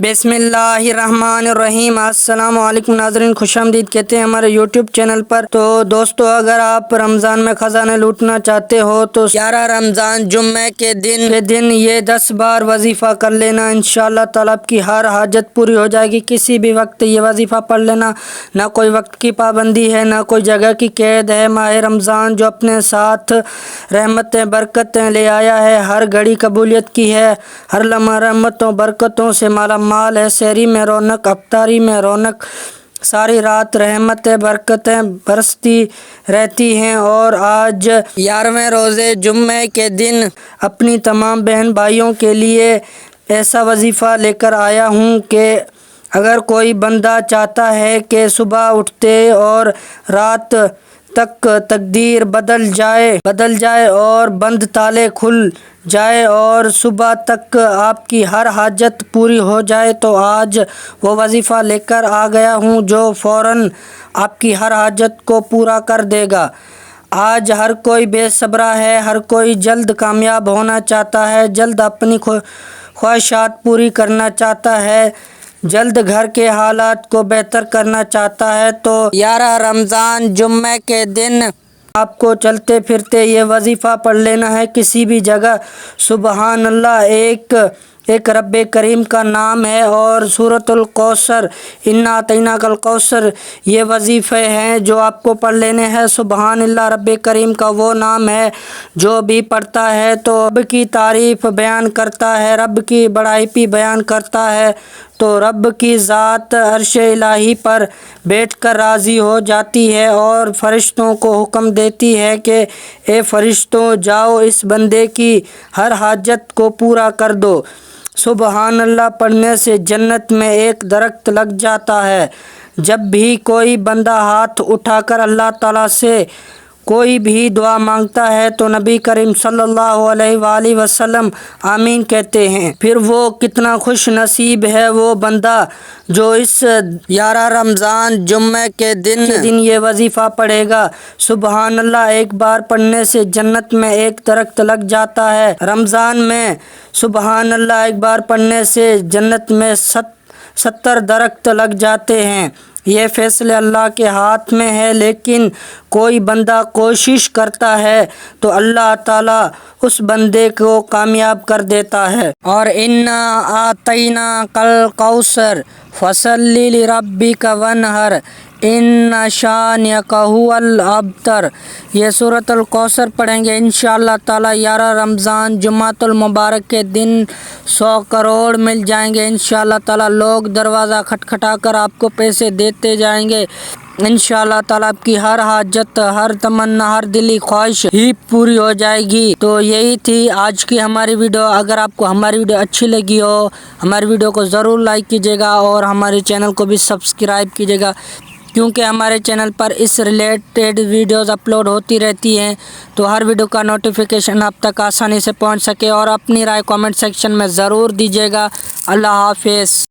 بسم اللہ الرحمن الرحیم۔ السلام علیکم ناظرین، خوش آمدید کہتے ہیں ہمارے یوٹیوب چینل پر۔ تو دوستو، اگر آپ رمضان میں خزانہ لوٹنا چاہتے ہو تو 11 رمضان جمعے کے دن یہ 10 بار وظیفہ کر لینا، انشاءاللہ تعالیٰ آپ کی ہر حاجت پوری ہو جائے گی۔ کسی بھی وقت یہ وظیفہ پڑھ لینا، نہ کوئی وقت کی پابندی ہے، نہ کوئی جگہ کی قید ہے۔ ماہ رمضان جو اپنے ساتھ رحمتیں برکتیں لے آیا ہے، ہر گھڑی قبولیت کی ہے، ہر لمحہ رحمتوں برکتوں سے مالا مال ہے۔ سحری میں رونق، افطاری میں رونق، ساری رات رحمتیں برکتیں برستی رہتی ہیں۔ اور آج 11ویں روزے جمعے کے دن اپنی تمام بہن بھائیوں کے لیے ایسا وظیفہ لے کر آیا ہوں کہ اگر کوئی بندہ چاہتا ہے کہ صبح اٹھتے اور رات تک تقدیر بدل جائے اور بند تالے کھل جائے اور صبح تک آپ کی ہر حاجت پوری ہو جائے، تو آج وہ وظیفہ لے کر آ گیا ہوں جو فوراً آپ کی ہر حاجت کو پورا کر دے گا۔ آج ہر کوئی بے صبرا ہے، ہر کوئی جلد کامیاب ہونا چاہتا ہے، جلد اپنی خواہشات پوری کرنا چاہتا ہے، جلد گھر کے حالات کو بہتر کرنا چاہتا ہے۔ تو 11 رمضان جمعے کے دن آپ کو چلتے پھرتے یہ وظیفہ پڑھ لینا ہے، کسی بھی جگہ۔ سبحان اللہ، ایک رب کریم کا نام ہے، اور سورۃ الکوثر، انا اعطیناک الکوثر، یہ وظیفے ہیں جو آپ کو پڑھ لینے ہیں۔ سبحان اللہ، رب کریم کا وہ نام ہے جو بھی پڑھتا ہے تو رب کی تعریف بیان کرتا ہے، رب کی بڑائی بھی بیان کرتا ہے، تو رب کی ذات عرش الہی پر بیٹھ کر راضی ہو جاتی ہے اور فرشتوں کو حکم دیتی ہے کہ اے فرشتوں، جاؤ اس بندے کی ہر حاجت کو پورا کر دو۔ سبحان اللہ پڑھنے سے جنت میں ایک درخت لگ جاتا ہے۔ جب بھی کوئی بندہ ہاتھ اٹھا کر اللہ تعالیٰ سے کوئی بھی دعا مانگتا ہے تو نبی کریم صلی اللہ علیہ وآلہ وسلم آمین کہتے ہیں۔ پھر وہ کتنا خوش نصیب ہے وہ بندہ جو اس 11 رمضان جمعے کے دن یہ وظیفہ پڑھے گا۔ سبحان اللہ، ایک بار پڑھنے سے جنت میں ایک درخت لگ جاتا ہے۔ رمضان میں سبحان اللہ ایک بار پڑھنے سے جنت میں 70 درخت لگ جاتے ہیں۔ یہ فیصلے اللہ کے ہاتھ میں ہے، لیکن کوئی بندہ کوشش کرتا ہے تو اللہ تعالیٰ اس بندے کو کامیاب کر دیتا ہے۔ اور انا اعطیناک الکوثر فصل لربک وانحر ان شانئک ھو الابتر، یہ سورۃ الکوثر پڑھیں گے انشاءاللہ تعالیٰ 11 رمضان جمعۃ المبارک کے دن 100 کروڑ مل جائیں گے انشاءاللہ تعالیٰ۔ لوگ دروازہ کھٹکھٹا کر آپ کو پیسے دیتے جائیں گے انشاءاللہ تعالیٰ، آپ کی ہر حاجت، ہر تمنا، ہر دلی خواہش ہی پوری ہو جائے گی۔ تو یہی تھی آج کی ہماری ویڈیو۔ اگر آپ کو ہماری ویڈیو اچھی لگی ہو، ہماری ویڈیو کو ضرور لائک کیجیے گا اور ہمارے چینل کو بھی سبسکرائب کیجیے گا، کیونکہ ہمارے چینل پر اس ریلیٹڈ ویڈیوز اپلوڈ ہوتی رہتی ہیں، تو ہر ویڈیو کا نوٹیفیکیشن آپ تک آسانی سے پہنچ سکے۔ اور اپنی رائے کامنٹ سیکشن میں ضرور دیجیے گا۔ اللہ حافظ۔